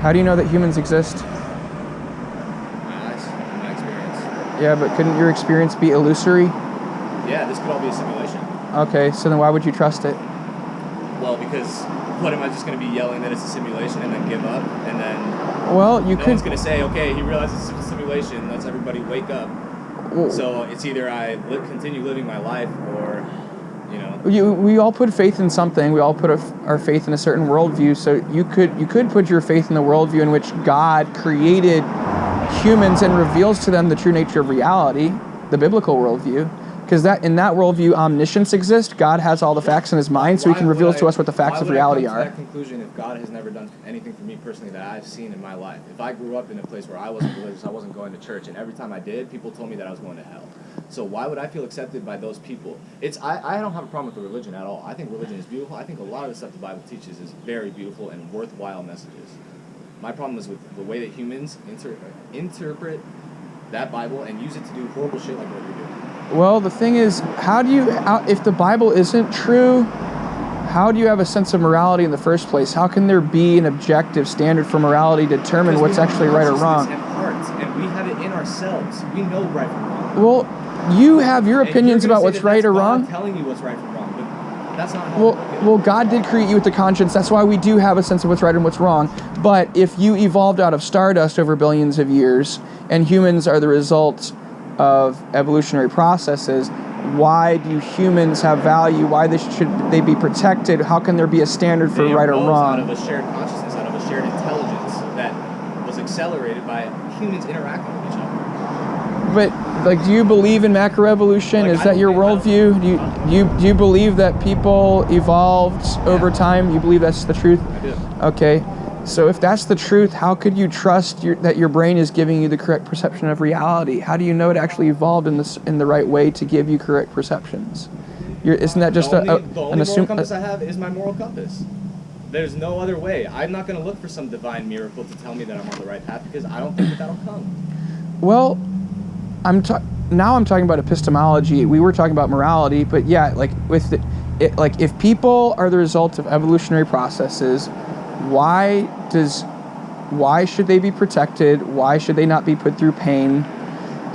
How do you know that humans exist? My experience. Yeah, but couldn't your experience be illusory? Yeah, this could all be a simulation. Okay, so then why would you trust it? Well, because what am I just going to be yelling that it's a simulation and then give up? And then well, you no one's going to say, okay, he realizes it's a simulation, let's everybody wake up. Well, so it's either I continue living my life or, you know. We all put faith in something. We all put our faith in a certain worldview. So you could put your faith in the worldview in which God created humans and reveals to them the true nature of reality, the biblical worldview. Because in that worldview, omniscience exists. God has all the facts in his mind, so he can reveal to us what the facts of reality are. Why would I come to that conclusion if God has never done anything for me personally that I've seen in my life? If I grew up in a place where I wasn't religious, I wasn't going to church, and every time I did, people told me that I was going to hell. So why would I feel accepted by those people? I don't have a problem with the religion at all. I think religion is beautiful. I think a lot of the stuff the Bible teaches is very beautiful and worthwhile messages. My problem is with the way that humans interpret that Bible and use it to do horrible shit like what you're doing. Well, the thing is, if the Bible isn't true, how do you have a sense of morality in the first place? How can there be an objective standard for morality to determine what's actually right or wrong? And hearts, and we have it in ourselves. We know right from wrong. Well, you have your opinions about what's right or wrong. I'm telling you what's right from wrong, but that's not how well, God did create you with the conscience. That's why we do have a sense of what's right and what's wrong. But if you evolved out of stardust over billions of years, and humans are the result of evolutionary processes, why do humans have value? Why should they be protected? How can there be a standard for right or wrong? Out of a shared consciousness, out of a shared intelligence that was accelerated by humans interacting with each other. But do you believe in macroevolution? Is that your worldview? Do you believe that people evolved over time? You believe that's the truth? I do. Okay. So if that's the truth, how could you trust that your brain is giving you the correct perception of reality? How do you know it actually evolved in the right way to give you correct perceptions? Isn't that just the only moral compass I have is my moral compass. There's no other way. I'm not going to look for some divine miracle to tell me that I'm on the right path because I don't think that'll come. Well, now I'm talking about epistemology. We were talking about morality, but yeah, if people are the result of evolutionary processes, why should they be protected? Why should they not be put through pain?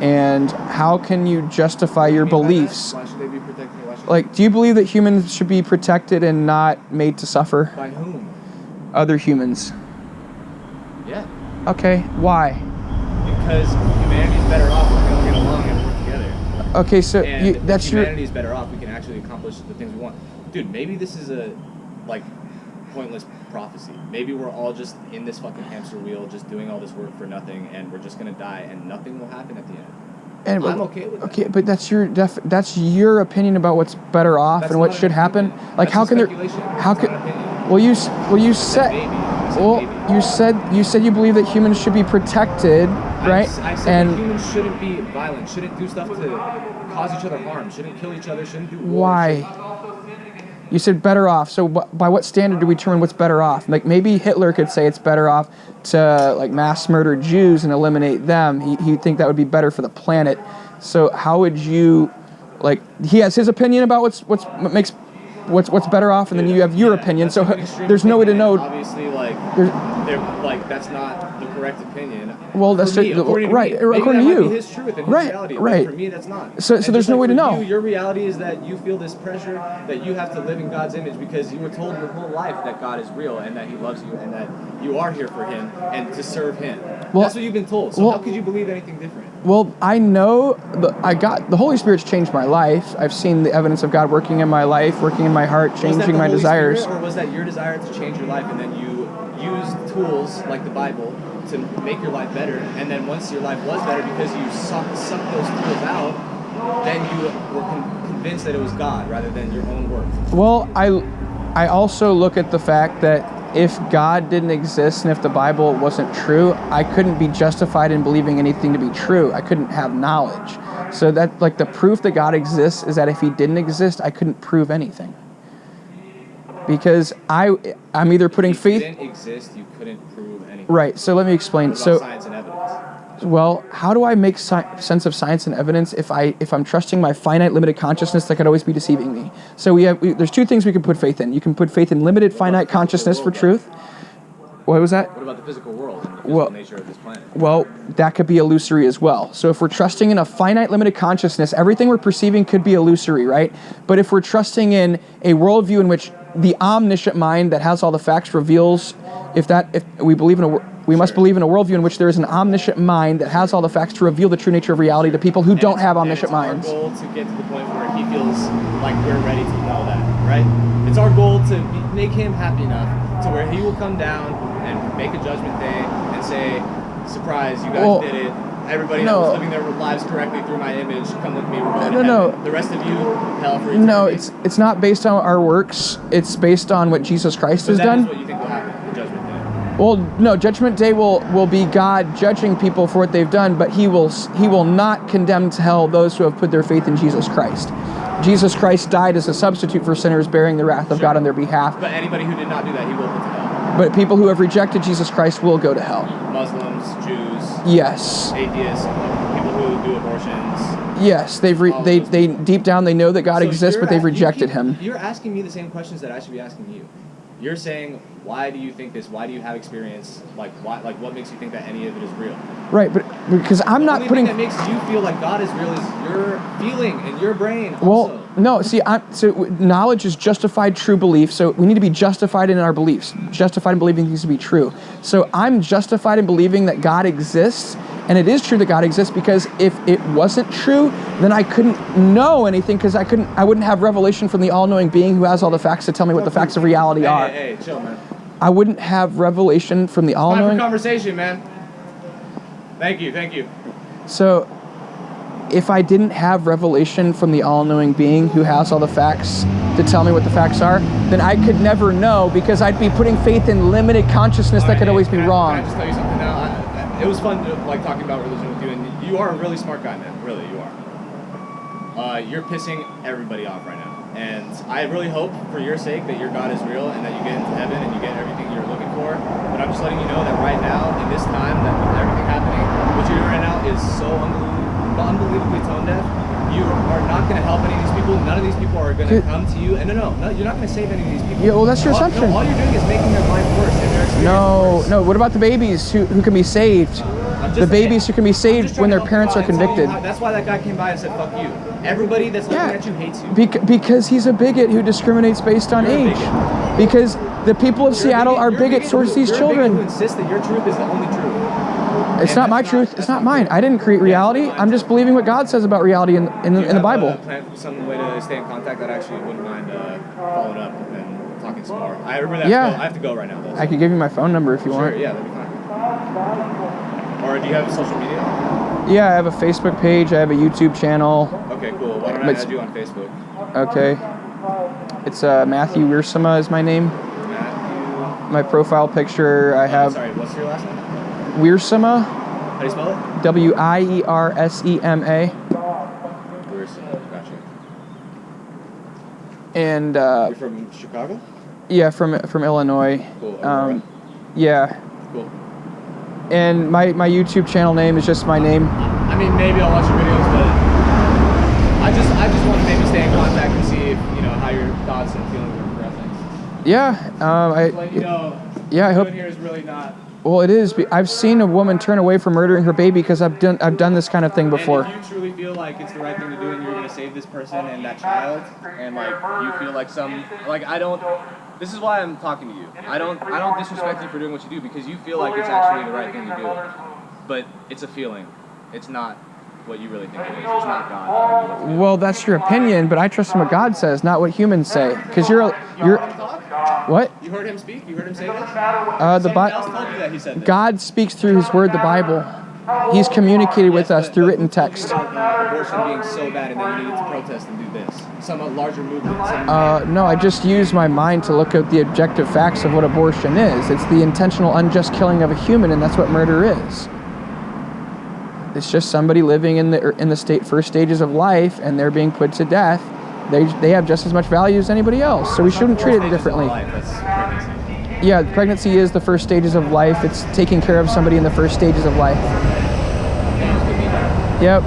And how can you justify your beliefs? Why should they be protected? Do you believe that humans should be protected and not made to suffer? By whom? Other humans. Yeah. Okay, why? Because humanity's better off if we all get along and work together. Okay, so if humanity's better off, we can actually accomplish the things we want. Dude, maybe this is a pointless prophecy. Maybe we're all just in this fucking hamster wheel, just doing all this work for nothing, and we're just gonna die, and nothing will happen at the end. And I'm okay with that. Okay, but that's your opinion about what's better off and what should happen. How can there? How can? Well, you said. Well, you said you believe that humans should be protected, right? I said that humans shouldn't be violent, shouldn't do stuff to cause each other harm, shouldn't kill each other, shouldn't do war. Why? You said better off. So by what standard do we determine what's better off? Maybe Hitler could say it's better off to mass murder Jews and eliminate them. He'd think that would be better for the planet. So how would you he has his opinion about what's better off, and then you have your opinion. So there's no way to know. Obviously, that's not the correct opinion. Well, that's right. According to you, might be his truth and his reality. Right. But for me, that's not. So there's no way to know. Your reality is that you feel this pressure that you have to live in God's image because you were told your whole life that God is real and that He loves you and that you are here for Him and to serve Him. Well, that's what you've been told. So how could you believe anything different? Well, I know the Holy Spirit's changed my life. I've seen the evidence of God working in my life, working in my heart, changing my desires. Spirit, or was that your desire to change your life and then you used tools like the Bible to make your life better, and then once your life was better because you sucked those tools out, then you were convinced that it was God rather than your own work? Well, I also look at the fact that if God didn't exist and if the Bible wasn't true, I couldn't be justified in believing anything to be true. I couldn't have knowledge. So that the proof that God exists is that if He didn't exist, I couldn't prove anything. Because I'm either putting faith. If He didn't exist, you couldn't prove anything. Right. So let me explain. What about science and evidence? Well, how do I make sense of science and evidence if I'm trusting my finite, limited consciousness that could always be deceiving me? So there's two things we can put faith in. You can put faith in limited, finite consciousness for truth. What was that? What about the physical world and the physical nature of this planet? Well, that could be illusory as well. So if we're trusting in a finite, limited consciousness, everything we're perceiving could be illusory, right? But if we're trusting in a worldview in which the omniscient mind that has all the facts reveals, if we believe in we must believe in a worldview in which there is an omniscient mind that has all the facts to reveal the true nature of reality to people who don't have omniscient minds. It's our goal to get to the point where he feels like we're ready to know that, right? It's our goal to make him happy enough to where he will come down and make a judgment day and say, surprise, you guys did it. Everybody that was living their lives correctly through my image, come with me, we're going to heaven. The rest of you, hell for eternity. No, it's not based on our works. It's based on what Jesus Christ has done. That is what you think will happen, the judgment day. Well, no, Judgment Day will be God judging people for what they've done, but he will not condemn to hell those who have put their faith in Jesus Christ. Jesus Christ died as a substitute for sinners, bearing the wrath of God on their behalf. But anybody who did not do that, he will go to hell. But people who have rejected Jesus Christ will go to hell. Muslims, Jews, yes, atheists, people who do abortions. Yes, they deep down they know that God exists, but they've rejected him. You're asking me the same questions that I should be asking you. You're saying, why do you think this? Why do you have experience? Like, why? Like, what makes you think that any of it is real? Right, but because I'm not putting. The only thing that makes you feel like God is real is your feeling in your brain. Also. Well, no. See, so knowledge is justified true belief. So we need to be justified in our beliefs, justified in believing things to be true. So I'm justified in believing that God exists, and it is true that God exists because if it wasn't true, then I couldn't know anything because I wouldn't have revelation from the all-knowing being who has all the facts to tell me what the facts of reality are. Hey, chill, man. I wouldn't have revelation from the all-knowing. Time for conversation, man. Thank you. So, if I didn't have revelation from the all-knowing being who has all the facts to tell me what the facts are, then I could never know because I'd be putting faith in limited consciousness that could always be wrong. Can I just tell you something now? It was fun to talking about religion with you, and you are a really smart guy, man. Really, you are. You're pissing everybody off right now. And I really hope, for your sake, that your God is real and that you get into heaven and you get everything you're looking for. But I'm just letting you know that right now, in this time, that with everything happening, what you're doing right now is so unbelievably tone deaf. You are not going to help any of these people. None of these people are going to come to you. And no, you're not going to save any of these people. Yeah, well, that's your assumption. No, all you're doing is making their life worse and their experience worse. No. What about the babies who can be saved? The babies who can be saved when their parents are convicted. That's why that guy came by and said, fuck you. Everybody that's looking at you hates you. Because he's a bigot who discriminates based on age. Because the people of Seattle are bigots towards these children. Who insist that your truth is the only truth. It's not my truth. It's not mine. I didn't create reality. I'm just believing what God says about reality in the Bible. Some way to stay in contact that I actually wouldn't mind following up and talking some more. I remember that. Yeah. I have to go right now, though. So. I could give you my phone number if you want. Sure, yeah, that'd be fine. Or do you have social media? Yeah, I have a Facebook page. I have a YouTube channel. Okay, cool. Why don't I add you on Facebook? Okay. It's Matthew Wiersma is my name. Matthew. My profile picture, I have... Sorry, what's your last name? Wiersma. How do you spell it? Wiersema. Wiersma, gotcha. And... You're from Chicago? Yeah, from Illinois. Cool. Yeah. Cool. And my YouTube channel name is just my name. I mean, maybe I'll watch your videos, but I just want to maybe stay in contact and see if, how your thoughts and feelings are progressing. Yeah. Yeah, I hope. Here is really not. Well, it is. I've seen a woman turn away from murdering her baby because I've done this kind of thing before. And if you truly feel like it's the right thing to do and you're going to save this person and that child, and you feel like this is why I'm talking to you. I don't disrespect you for doing what you do because you feel like it's actually the right thing to do. But it's a feeling. It's not what you really think it is. It's not God. Well, that's your opinion, but I trust in what God says, not what humans say. Because you're what? You heard him speak? You heard him say this? Someone else told you that he said this. God speaks through His Word, the Bible. He's communicated with us through written text. Abortion being so bad and then you needed to protest and do this. Some larger movement. No, I just use my mind to look at the objective facts of what abortion is. It's the intentional, unjust killing of a human, and that's what murder is. It's just somebody living in the first stages of life, and they're being put to death. They have just as much value as anybody else, so we shouldn't treat it differently. Yeah, pregnancy is the first stages of life. It's taking care of somebody in the first stages of life. Yep.